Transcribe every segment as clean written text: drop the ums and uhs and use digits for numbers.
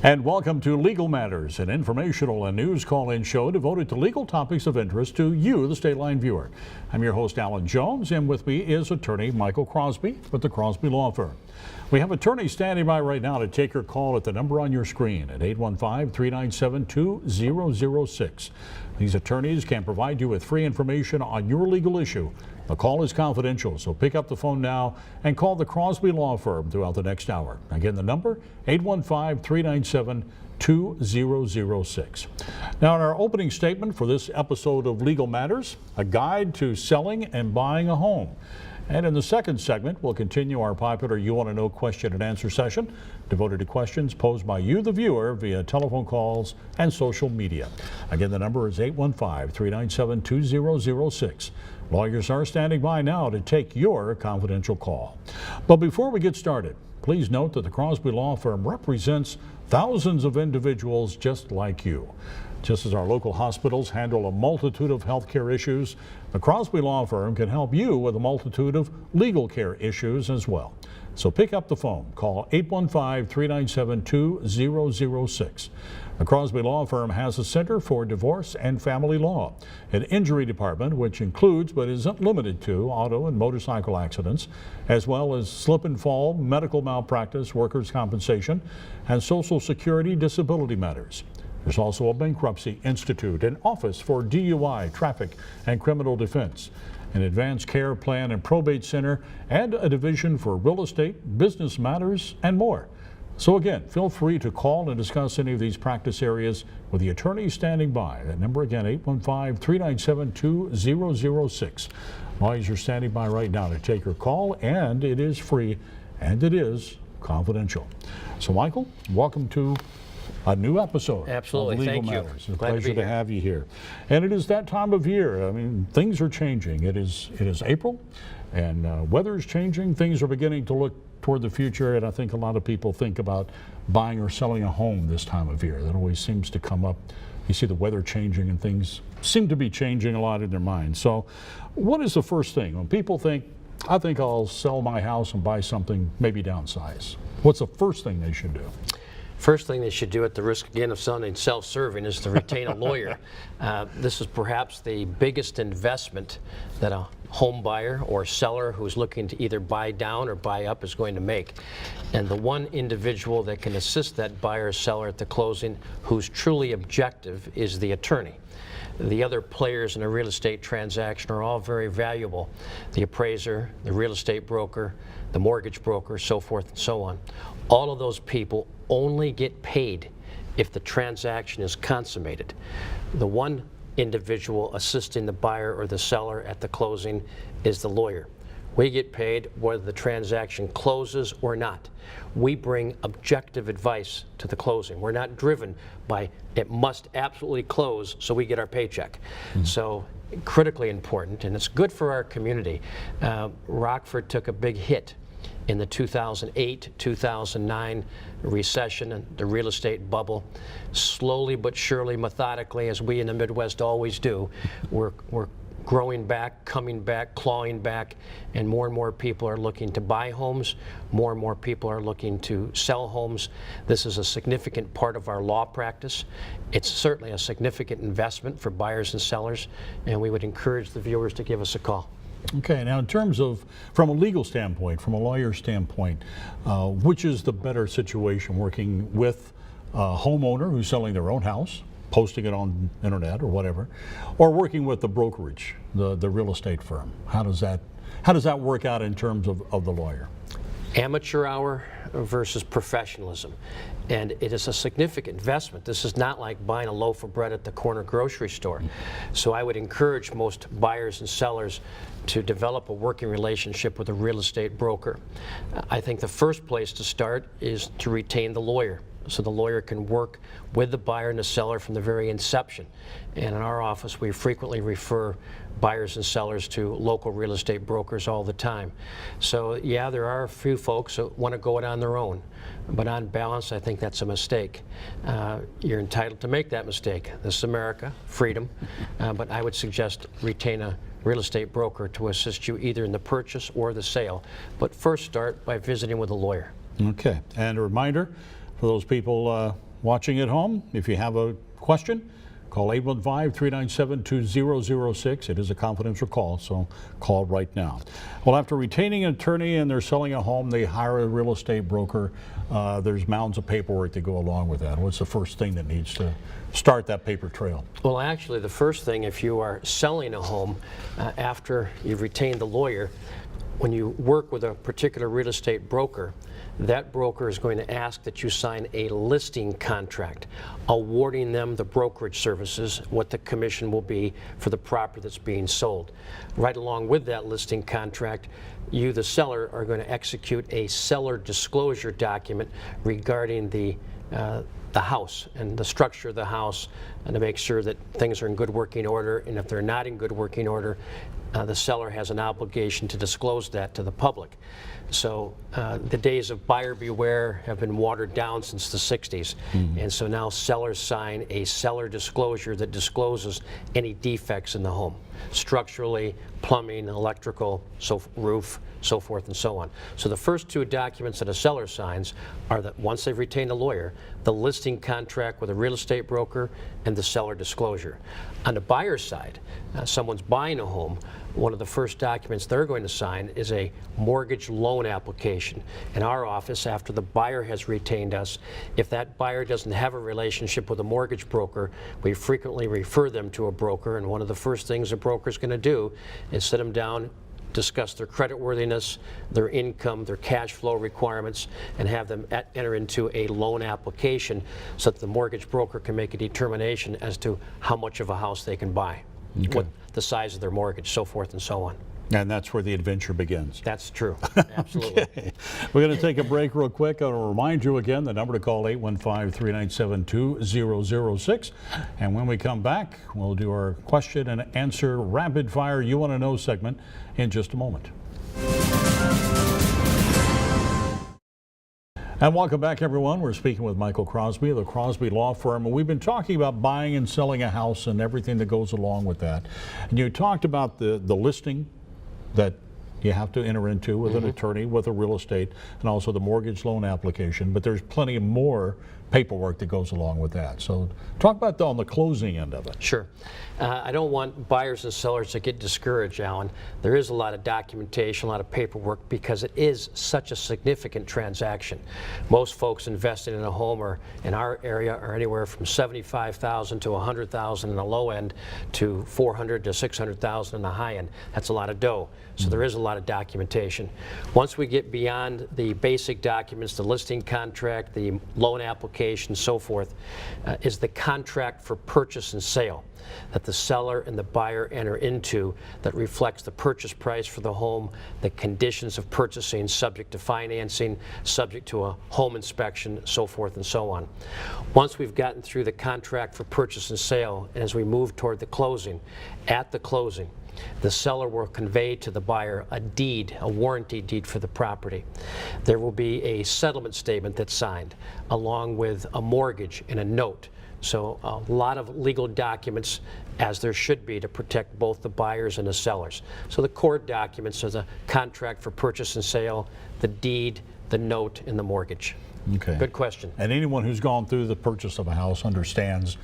And welcome to Legal Matters, an informational and news call-in show devoted to legal topics of interest to you, the State Line viewer. I'm your host, Alan Jones, and with me is attorney Michael Crosby with the Crosby Law Firm. We have attorneys standing by right now to take your call at the number on your screen at 815-397-2006. These attorneys can provide you with free information on your legal issue. The call is confidential, so pick up the phone now and call the Crosby Law Firm throughout the next hour. Again, the number, 815-397-2006. Now, in our opening statement for this episode of Legal Matters, a guide to selling and buying a home. And in the second segment, we'll continue our popular You Want to Know question and answer session devoted to questions posed by you, the viewer, via telephone calls and social media. Again, the number is 815-397-2006. Lawyers are standing by now to take your confidential call. But before we get started, please note that the Crosby Law Firm represents thousands of individuals just like you. Just as our local hospitals handle a multitude of healthcare issues, the Crosby Law Firm can help you with a multitude of legal care issues as well. So pick up the phone. Call 815-397-2006. The Crosby Law Firm has a Center for Divorce and Family Law, an injury department which includes but isn't limited to auto and motorcycle accidents, as well as slip and fall, medical malpractice, workers' compensation, and Social Security disability matters. There's also a bankruptcy institute, an office for DUI, traffic, and criminal defense, an advanced care plan and probate center, and a division for real estate, business matters, and more. So again, feel free to call and discuss any of these practice areas with the attorneys standing by. That number again, 815-397-2006. Lawyers are standing by right now to take your call, and it is free, and it is confidential. So Michael, welcome to a new episode of Legal Matters. It's a pleasure to have you here. And it is that time of year. I mean, things are changing. It is April, and weather is changing. Things are beginning to look toward the future, and I think a lot of people think about buying or selling a home this time of year. That always seems to come up. You see the weather changing, and things seem to be changing a lot in their minds. So what is the first thing? When people think, I think I'll sell my house and buy something, maybe downsize, what's the first thing they should do? First thing they should do, at the risk again of sounding self-serving, is to retain a lawyer. This is perhaps the biggest investment that a home buyer or seller who's looking to either buy down or buy up is going to make. And the one individual that can assist that buyer or seller at the closing who's truly objective is the attorney. The other players in a real estate transaction are all very valuable. The appraiser, the real estate broker, the mortgage broker, so forth and so on. All of those people only get paid if the transaction is consummated. The one individual assisting the buyer or the seller at the closing is the lawyer. We get paid whether the transaction closes or not. We bring objective advice to the closing. We're not driven by it must absolutely close so we get our paycheck. So critically important, and it's good for our community. Rockford took a big hit in the 2008-2009 recession and the real estate bubble. Slowly but surely, methodically, as we in the Midwest always do, we're growing back, coming back, clawing back, and more people are looking to buy homes. More and more people are looking to sell homes. This is a significant part of our law practice. It's certainly a significant investment for buyers and sellers, and we would encourage the viewers to give us a call. Okay, now in terms of, from a legal standpoint, from a lawyer standpoint, which is the better situation, working with a homeowner who's selling their own house, posting it on the internet or whatever, or working with the brokerage, the real estate firm? How does that work out in terms of the lawyer? Amateur hour versus professionalism. And it is a significant investment. This is not like buying a loaf of bread at the corner grocery store. So I would encourage most buyers and sellers to develop a working relationship with a real estate broker. I think the first place to start is to retain the lawyer, so the lawyer can work with the buyer and the seller from the very inception. And in our office, we frequently refer buyers and sellers to local real estate brokers all the time. So yeah, there are a few folks that want to go it on their own, but on balance, I think that's a mistake. You're entitled to make that mistake. This is America, freedom, but I would suggest retain a real estate broker to assist you either in the purchase or the sale. But first start by visiting with a lawyer. Okay, and a reminder for those people watching at home, if you have a question, call 815-397-2006. It is a confidential call, so call right now. Well, after retaining an attorney and they're selling a home, they hire a real estate broker. There's mounds of paperwork to go along with that. What's the first thing that needs to start that paper trail? Well, actually, the first thing, if you are selling a home after you've retained the lawyer, when you work with a particular real estate broker, that broker is going to ask that you sign a listing contract, awarding them the brokerage services, what the commission will be for the property that's being sold. Right along with that listing contract, you, the seller, are going to execute a seller disclosure document regarding the house and the structure of the house, and to make sure that things are in good working order. And if they're not in good working order, the seller has an obligation to disclose that to the public. So the days of buyer beware have been watered down since the 60s. And so now sellers sign a seller disclosure that discloses any defects in the home, structurally, plumbing, electrical, roof, so forth and so on. So the first two documents that a seller signs are that once they've retained a lawyer, the listing contract with a real estate broker and the seller disclosure. On the buyer's side, someone's buying a home, one of the first documents they're going to sign is a mortgage loan application. In our office, after the buyer has retained us, if that buyer doesn't have a relationship with a mortgage broker, we frequently refer them to a broker, and one of the first things a broker is going to do is sit them down, discuss their creditworthiness, their income, their cash flow requirements, and have them enter into a loan application so that the mortgage broker can make a determination as to how much of a house they can buy, what the size of their mortgage, so forth and so on. And that's where the adventure begins. That's true. Absolutely. Okay. We're going to take a break real quick. I'll remind you again, the number to call 815-397-2006. And when we come back, we'll do our question and answer rapid fire You Want to Know segment in just a moment. And welcome back, everyone. We're speaking with Michael Crosby of the Crosby Law Firm, and we've been talking about buying and selling a house and everything that goes along with that. And you talked about the listing that you have to enter into with an attorney, with a real estate, and also the mortgage loan application, but there's plenty more paperwork that goes along with that. So talk about on the closing end of it. Sure. I don't want buyers and sellers to get discouraged, Alan. There is a lot of documentation, a lot of paperwork, because it is such a significant transaction. Most folks investing in a home or in our area are anywhere from $75,000 to $100,000 in the low end to $400,000 to $600,000 in the high end. That's a lot of dough. So there is a lot of documentation. Once we get beyond the basic documents, the listing contract, the loan application, so forth, is the contract for purchase and sale that the seller and the buyer enter into that reflects the purchase price for the home, the conditions of purchasing subject to financing, subject to a home inspection, so forth and so on. Once we've gotten through the contract for purchase and sale, and as we move toward the closing, at the closing, the seller will convey to the buyer a deed, a warranty deed for the property. There will be a settlement statement that's signed, along with a mortgage and a note. So a lot of legal documents, as there should be, to protect both the buyers and the sellers. So the core documents are the contract for purchase and sale, the deed, the note, and the mortgage. Okay. Good question. And anyone who's gone through the purchase of a house understands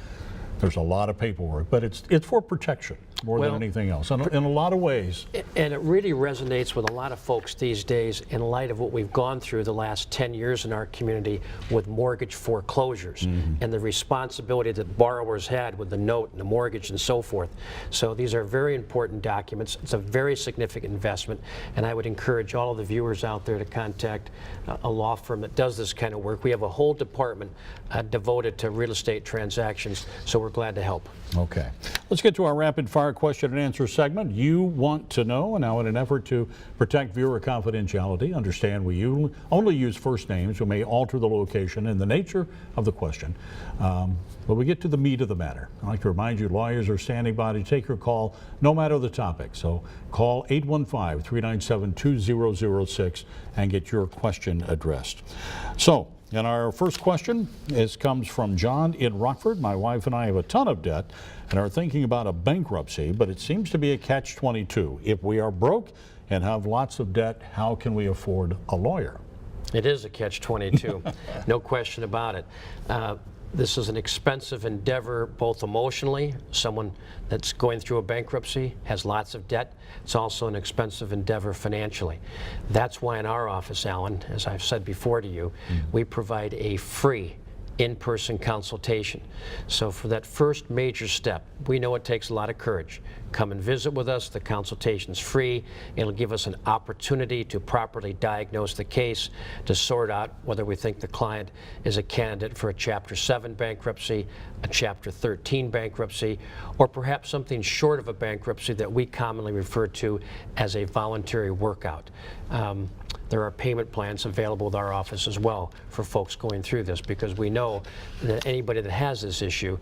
there's a lot of paperwork, but it's for protection more than anything else, in a lot of ways. And it really resonates with a lot of folks these days in light of what we've gone through the last 10 years in our community with mortgage foreclosures and the responsibility that borrowers had with the note and the mortgage and so forth. So these are very important documents. It's a very significant investment, and I would encourage all of the viewers out there to contact a law firm that does this kind of work. We have a whole department devoted to real estate transactions, so we're glad to help. Okay. Let's get to our rapid fire question and answer segment. You want to know, and now in an effort to protect viewer confidentiality, understand we only use first names. We may alter the location and the nature of the question. But we get to the meat of the matter. I'd like to remind you, lawyers are standing by to take your call no matter the topic. So call 815-397-2006 and get your question addressed. So, and our first question comes from John in Rockford. My wife and I have a ton of debt and are thinking about a bankruptcy, but it seems to be a catch-22. If we are broke and have lots of debt, how can we afford a lawyer? It is a catch-22, no question about it. This is an expensive endeavor, both emotionally. Someone that's going through a bankruptcy has lots of debt. It's also an expensive endeavor financially. That's why in our office, Alan, as I've said before to you, we provide a free in-person consultation. So for that first major step, we know it takes a lot of courage. Come and visit with us. The consultation's free. It'll give us an opportunity to properly diagnose the case, to sort out whether we think the client is a candidate for a Chapter 7 bankruptcy, a Chapter 13 bankruptcy, or perhaps something short of a bankruptcy that we commonly refer to as a voluntary workout. There are payment plans available with our office as well for folks going through this, because we know that anybody that has this issue,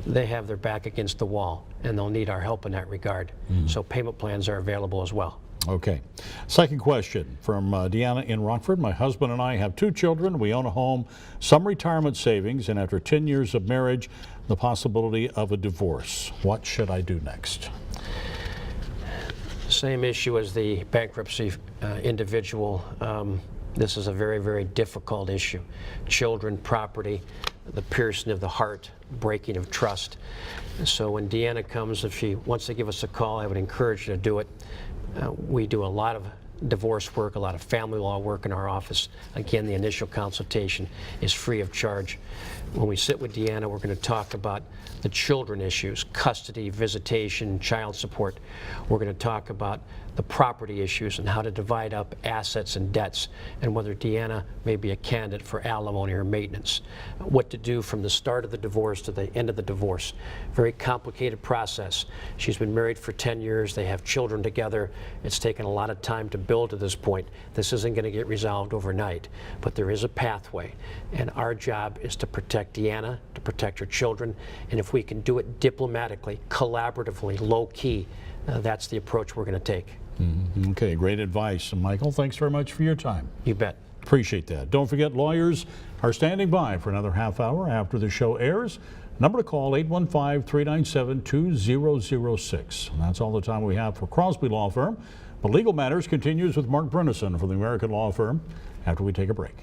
they have their back against the wall and they'll need our help in that regard. So payment plans are available as well. Okay. Second question from Deanna in Rockford. My husband and I have 2 children. We own a home, some retirement savings, and after 10 years of marriage, the possibility of a divorce. What should I do next? Same issue as the bankruptcy individual. This is a very, very difficult issue. Children, property, the piercing of the heart, breaking of trust. So when Deanna comes, if she wants to give us a call, I would encourage her to do it. We do a lot of divorce work, a lot of family law work in our office. Again, the initial consultation is free of charge. When we sit with Deanna, we're going to talk about the children issues, custody, visitation, child support. We're going to talk about the property issues and how to divide up assets and debts, and whether Deanna may be a candidate for alimony or maintenance. What to do from the start of the divorce to the end of the divorce. Very complicated process. She's been married for 10 years. They have children together. It's taken a lot of time to build to this point. This isn't going to get resolved overnight, but there is a pathway. And our job is to protect Deanna, to protect her children, and if we can do it diplomatically, collaboratively, low-key, that's the approach we're going to take. Okay, great advice. Michael, thanks very much for your time. You bet. Appreciate that. Don't forget, lawyers are standing by for another half hour after the show airs. Number to call, 815-397-2006. And that's all the time we have for Crosby Law Firm. But Legal Matters continues with Mark Brennison from the American Law Firm after we take a break.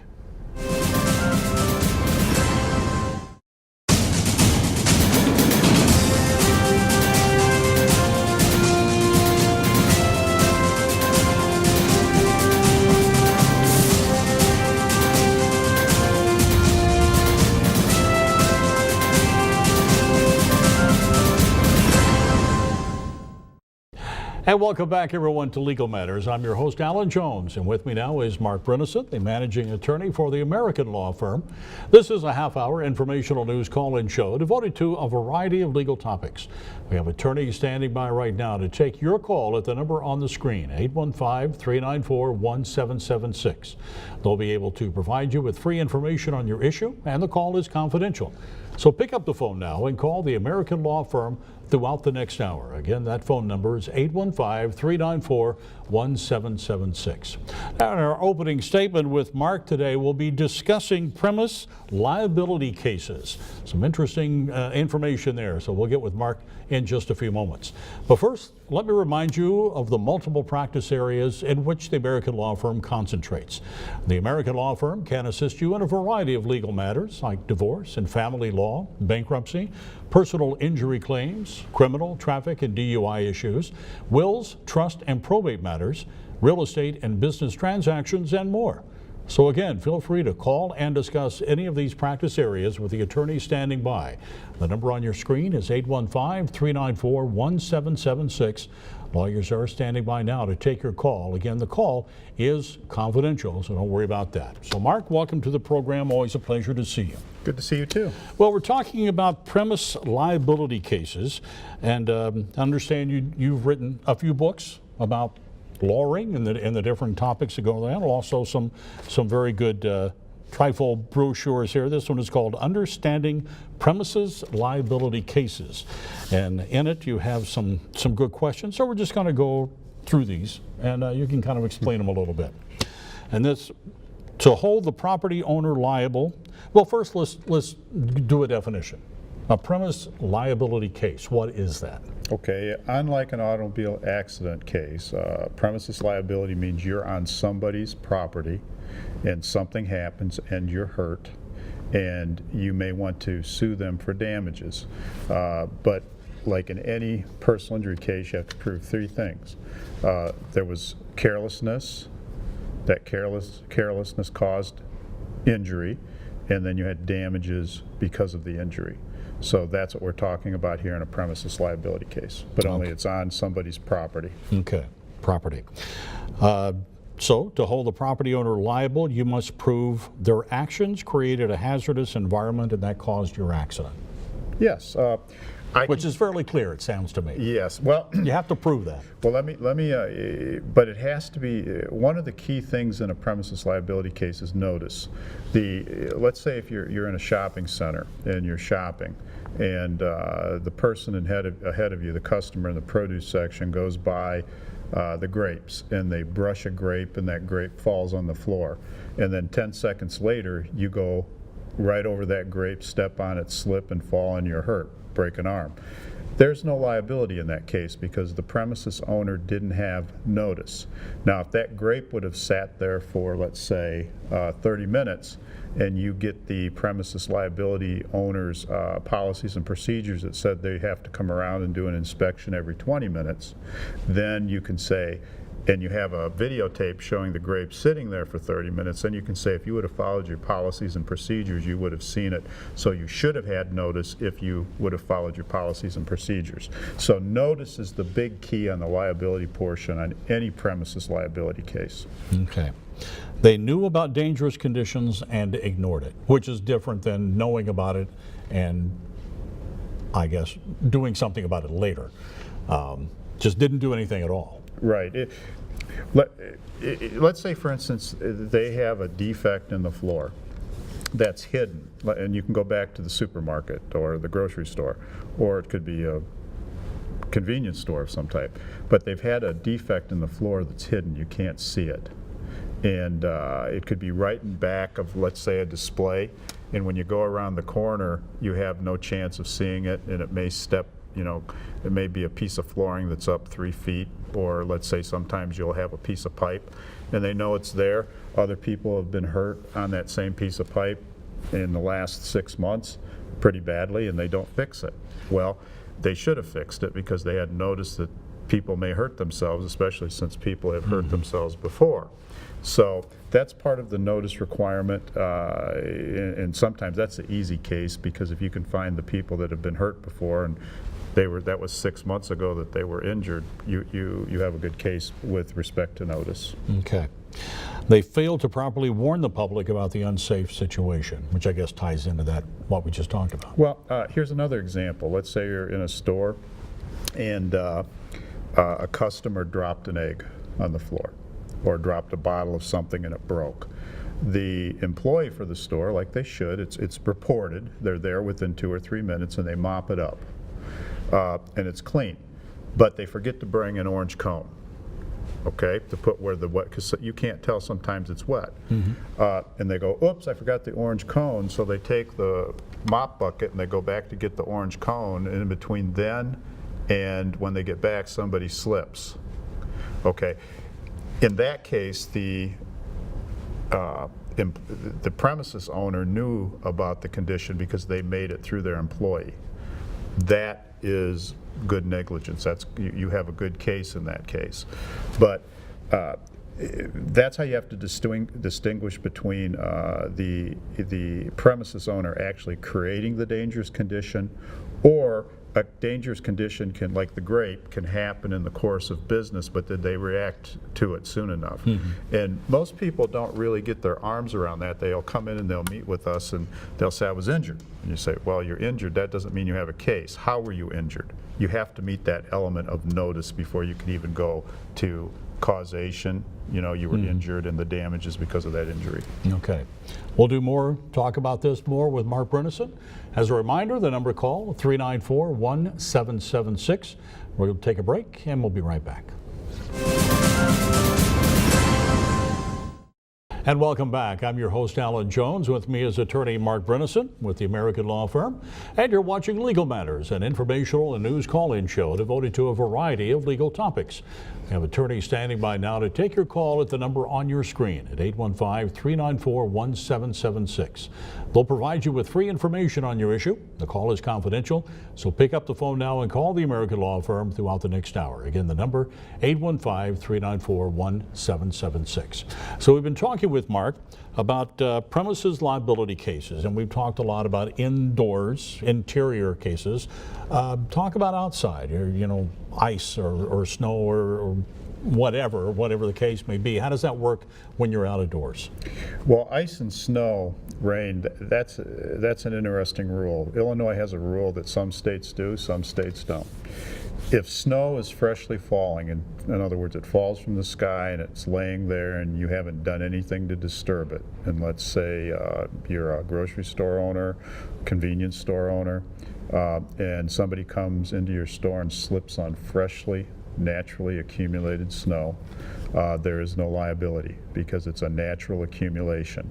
And welcome back, everyone, to Legal Matters. I'm your host, Alan Jones, and with me now is Mark Brennison, the managing attorney for the American Law Firm. This is a half-hour informational news call-in show devoted to a variety of legal topics. We have attorneys standing by right now to take your call at the number on the screen, 815-394-1776. They'll be able to provide you with free information on your issue, and the call is confidential. So pick up the phone now and call the American Law Firm throughout the next hour. Again, that phone number is 815-394-1776. Now, in our opening statement with Mark today, we'll be discussing premise liability cases. Some interesting information there, so we'll get with Mark in just a few moments. But first, let me remind you of the multiple practice areas in which the American Law Firm concentrates. The American Law Firm can assist you in a variety of legal matters like divorce and family law, bankruptcy, personal injury claims, criminal, traffic, and DUI issues, wills, trust, and probate matters, real estate and business transactions, and more. So again, feel free to call and discuss any of these practice areas with the attorney standing by. The number on your screen is 815-394-1776. Lawyers are standing by now to take your call. Again, the call is confidential, so don't worry about that. So Mark, welcome to the program. Always a pleasure to see you. Good to see you too. Well, we're talking about premise liability cases, and I understand you've written a few books about lawyering and the different topics that go there, and also some very good trifold brochures here. This one is called Understanding Premises Liability Cases, and in it you have some good questions. So we're just going to go through these, and you can kind of explain them a little bit. And this, to hold the property owner liable. Well, first let's do a definition. A premise liability case, what is that? Okay, unlike an automobile accident case, premises liability means you're on somebody's property and something happens and you're hurt and you may want to sue them for damages. But like in any personal injury case, you have to prove three things. There was carelessness, that carelessness caused injury, and then you had damages because of the injury. So that's what we're talking about here in a premises liability case, but only it's on somebody's property. Okay, property. So to hold the property owner liable, you must prove their actions created a hazardous environment and that caused your accident. Yes. Which is fairly clear, it sounds to me. Yes. Well, you have to prove that. Well, let me. But it has to be one of the key things in a premises liability case is notice. Let's say if you're in a shopping center and you're shopping, and the person ahead of you, the customer in the produce section, goes by the grapes, and they brush a grape, and that grape falls on the floor, and then 10 seconds later you go right over that grape, step on it, slip and fall, and you're hurt. Break an arm. There's no liability in that case because the premises owner didn't have notice. Now, if that grape would have sat there for, let's say, 30 minutes, and you get the premises liability owner's policies and procedures that said they have to come around and do an inspection every 20 minutes, then you can say, and you have a videotape showing the grape sitting there for 30 minutes, then you can say if you would have followed your policies and procedures, you would have seen it. So you should have had notice if you would have followed your policies and procedures. So notice is the big key on the liability portion on any premises liability case. Okay. They knew about dangerous conditions and ignored it, which is different than knowing about it and, I guess, doing something about it later. Just didn't do anything at all. Right. Let's say, for instance, they have a defect in the floor that's hidden, and you can go back to the supermarket or the grocery store, or it could be a convenience store of some type, but they've had a defect in the floor that's hidden. You can't see it. And it could be right in back of, let's say, a display, and when you go around the corner, you have no chance of seeing it, and it may it may be a piece of flooring that's up 3 feet, or let's say sometimes you'll have a piece of pipe, and they know it's there. Other people have been hurt on that same piece of pipe in the last 6 months pretty badly, and they don't fix it. Well, they should have fixed it because they had noticed that people may hurt themselves, especially since people have hurt themselves before. So that's part of the notice requirement, and sometimes that's the easy case because if you can find the people that have been hurt before and that was 6 months ago that they were injured, you have a good case with respect to notice. Okay. They failed to properly warn the public about the unsafe situation, which I guess ties into that, what we just talked about. Well, here's another example. Let's say you're in a store and a customer dropped an egg on the floor or dropped a bottle of something and it broke. The employee for the store, like they should, it's reported, they're there within 2 or 3 minutes and they mop it up. And it's clean, but they forget to bring an orange cone, okay, to put where the wet, because you can't tell sometimes it's wet. And they go, oops, I forgot the orange cone, so they take the mop bucket and they go back to get the orange cone, and in between then and when they get back, somebody slips. Okay, in that case, the premises owner knew about the condition because they made it through their employee. That is good negligence. You have a good case in that case. But that's how you have to distinguish between the premises owner actually creating the dangerous condition, or a dangerous condition can, like the grape, can happen in the course of business, but did they react to it soon enough? And most people don't really get their arms around that. They'll come in and they'll meet with us and they'll say, I was injured. And you say, well, you're injured. That doesn't mean you have a case. How were you injured? You have to meet that element of notice before you can even go to causation. You know, you were injured and the damage is because of that injury. Okay. We'll do more, talk about this more with Mark Brunison. As a reminder, the number to call, 394-1776. We'll take a break and we'll be right back. And welcome back. I'm your host, Alan Jones. With me is attorney Mark Brennison with the American Law Firm. And you're watching Legal Matters, an informational and news call-in show devoted to a variety of legal topics. We have attorneys standing by now to take your call at the number on your screen at 815-394-1776. They'll provide you with free information on your issue. The call is confidential, so pick up the phone now and call the American Law Firm throughout the next hour. Again, the number 815-394-1776. So we've been talking with Mark about premises liability cases, and we've talked a lot about interior cases. Talk about outside, or, ice or snow or whatever the case may be. How does that work when you're out of doors? Well, ice and snow, rain, that's an interesting rule. Illinois has a rule that some states do, some states don't. If snow is freshly falling, in other words, it falls from the sky and it's laying there and you haven't done anything to disturb it, and let's say you're a grocery store owner, convenience store owner, and somebody comes into your store and slips on freshly, naturally accumulated snow, there is no liability because it's a natural accumulation.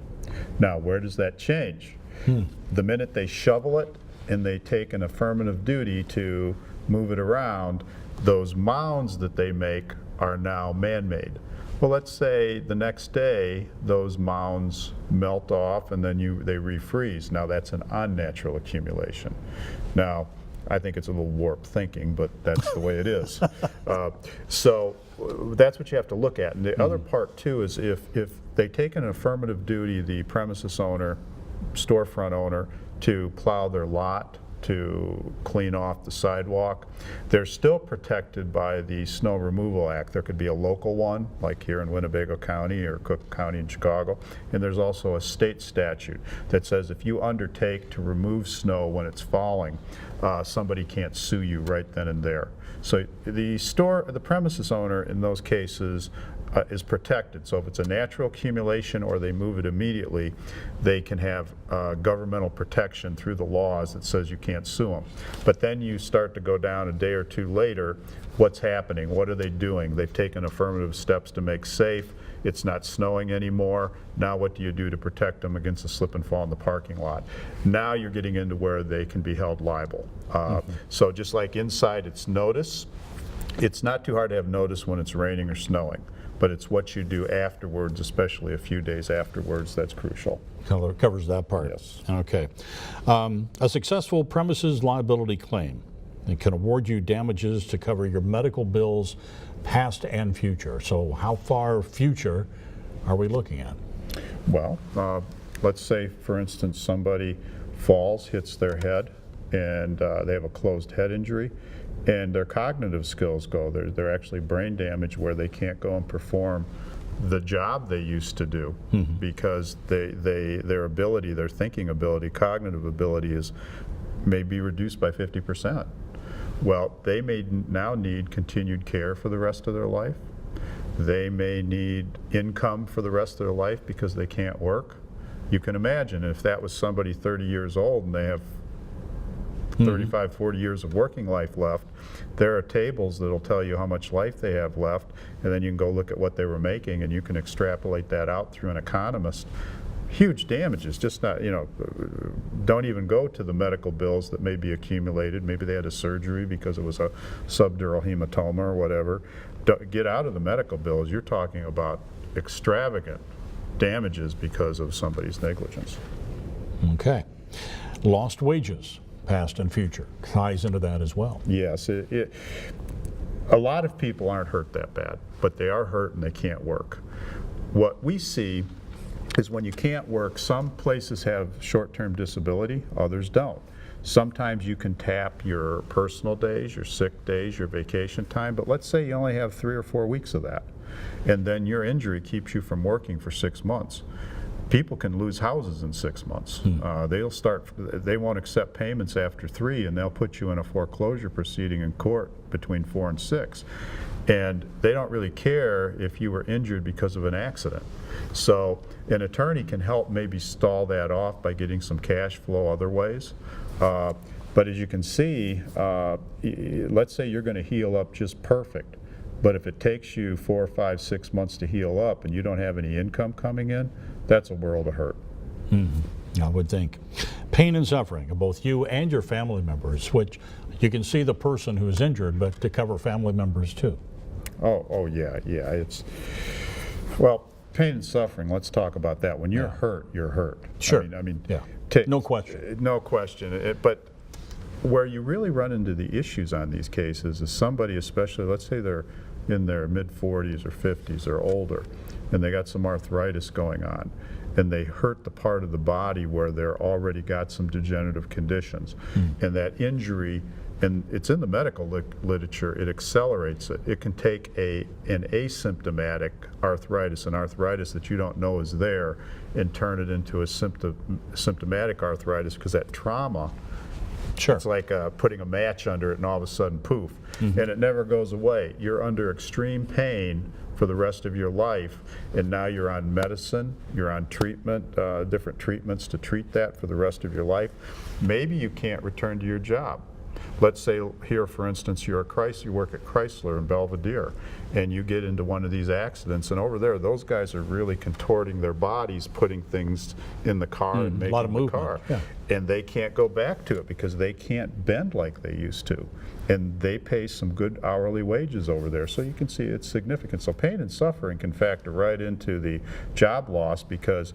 Now, where does that change? The minute they shovel it and they take an affirmative duty to move it around, those mounds that they make are now man-made. Well, let's say the next day those mounds melt off and then they refreeze. Now that's an unnatural accumulation. Now, I think it's a little warped thinking, but that's the way it is. So that's what you have to look at. And the other part too is if they take an affirmative duty, the premises owner, storefront owner, to plow their lot, to clean off the sidewalk, they're still protected by the Snow Removal Act. There could be a local one, like here in Winnebago County or Cook County in Chicago, and there's also a state statute that says if you undertake to remove snow when it's falling, somebody can't sue you right then and there. So the premises owner in those cases is protected. So if it's a natural accumulation or they move it immediately, they can have governmental protection through the laws that says you can't sue them. But then you start to go down a day or two later, what's happening? What are they doing? They've taken affirmative steps to make safe. It's not snowing anymore. Now what do you do to protect them against a slip and fall in the parking lot? Now you're getting into where they can be held liable. So just like inside it's notice, it's not too hard to have notice when it's raining or snowing, but it's what you do afterwards, especially a few days afterwards, that's crucial. Covers that part. Yes. Okay. A successful premises liability claim, it can award you damages to cover your medical bills, past and future. So how far future are we looking at? Well, let's say, for instance, somebody falls, hits their head, and they have a closed head injury, and their cognitive skills go. They're actually brain damage where they can't go and perform the job they used to do because their ability, their thinking ability, cognitive ability may be reduced by 50%. Well, they may now need continued care for the rest of their life. They may need income for the rest of their life because they can't work. You can imagine if that was somebody 30 years old and they have 35, 40 years of working life left, there are tables that'll tell you how much life they have left, and then you can go look at what they were making and you can extrapolate that out through an economist. Huge damages, just not, don't even go to the medical bills that may be accumulated. Maybe they had a surgery because it was a subdural hematoma or whatever. Get out of the medical bills. You're talking about extravagant damages because of somebody's negligence. Okay. Lost wages, past and future, ties into that as well. Yes. A lot of people aren't hurt that bad, but they are hurt and they can't work. What we see is when you can't work, some places have short-term disability, others don't. Sometimes you can tap your personal days, your sick days, your vacation time, but let's say you only have 3 or 4 weeks of that, and then your injury keeps you from working for 6 months. People can lose houses in 6 months. They won't accept payments after 3, and they'll put you in a foreclosure proceeding in court between 4 and 6. And they don't really care if you were injured because of an accident. So an attorney can help maybe stall that off by getting some cash flow other ways. But as you can see, let's say you're going to heal up just perfect. But if it takes you 4, 5, 6 months to heal up and you don't have any income coming in, that's a world of hurt. I would think. Pain and suffering of both you and your family members, which you can see the person who's injured, but to cover family members too. Oh yeah. It's, well, pain and suffering, let's talk about that. When you're hurt, you're hurt. Sure. I mean, yeah. No question. No question. But where you really run into the issues on these cases is somebody, especially, let's say they're in their mid-40s or 50s or older, and they got some arthritis going on, and they hurt the part of the body where they're already got some degenerative conditions. And that injury, and it's in the medical literature, it accelerates it. It can take an asymptomatic arthritis, an arthritis that you don't know is there, and turn it into a symptomatic arthritis, because that trauma, it's like putting a match under it and all of a sudden poof, and it never goes away. You're under extreme pain for the rest of your life, and now you're on medicine, you're on treatment, different treatments to treat that for the rest of your life. Maybe you can't return to your job. Let's say here, for instance, you work at Chrysler in Belvedere, and you get into one of these accidents, and over there, those guys are really contorting their bodies, putting things in the car and making the car. Yeah. And they can't go back to it because they can't bend like they used to. And they pay some good hourly wages over there. So you can see it's significant. So pain and suffering can factor right into the job loss, because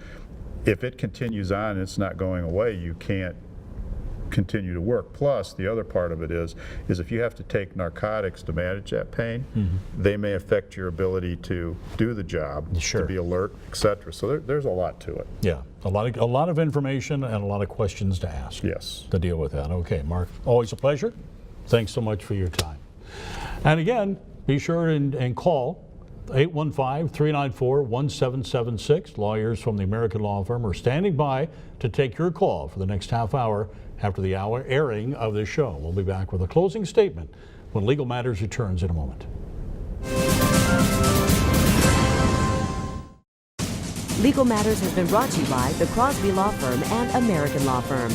if it continues on and it's not going away, you can't continue to work. Plus, the other part of it is if you have to take narcotics to manage that pain, they may affect your ability to do the job, to be alert, etc. So there's a lot to it. Yeah, a lot of information and a lot of questions to ask. Yes. To deal with that. Okay, Mark, always a pleasure. Thanks so much for your time. And again, be sure and call 815-394-1776. Lawyers from the American law firm are standing by to take your call for the next half hour after the hour airing of this show. We'll be back with a closing statement when Legal Matters returns in a moment. Legal Matters has been brought to you by the Crosby Law Firm and American Law Firm.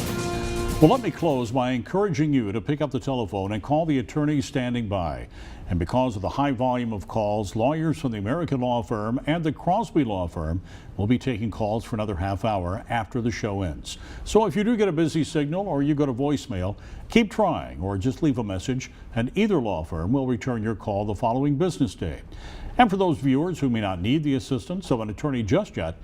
Well, let me close by encouraging you to pick up the telephone and call the attorneys standing by. And because of the high volume of calls, lawyers from the American Law Firm and the Crosby Law Firm will be taking calls for another half hour after the show ends. So if you do get a busy signal or you go to voicemail, keep trying or just leave a message, and either law firm will return your call the following business day. And for those viewers who may not need the assistance of an attorney just yet,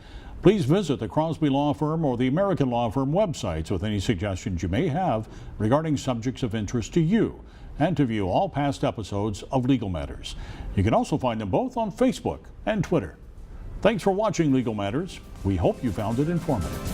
please visit the Crosby Law Firm or the American Law Firm websites with any suggestions you may have regarding subjects of interest to you, and to view all past episodes of Legal Matters. You can also find them both on Facebook and Twitter. Thanks for watching Legal Matters. We hope you found it informative.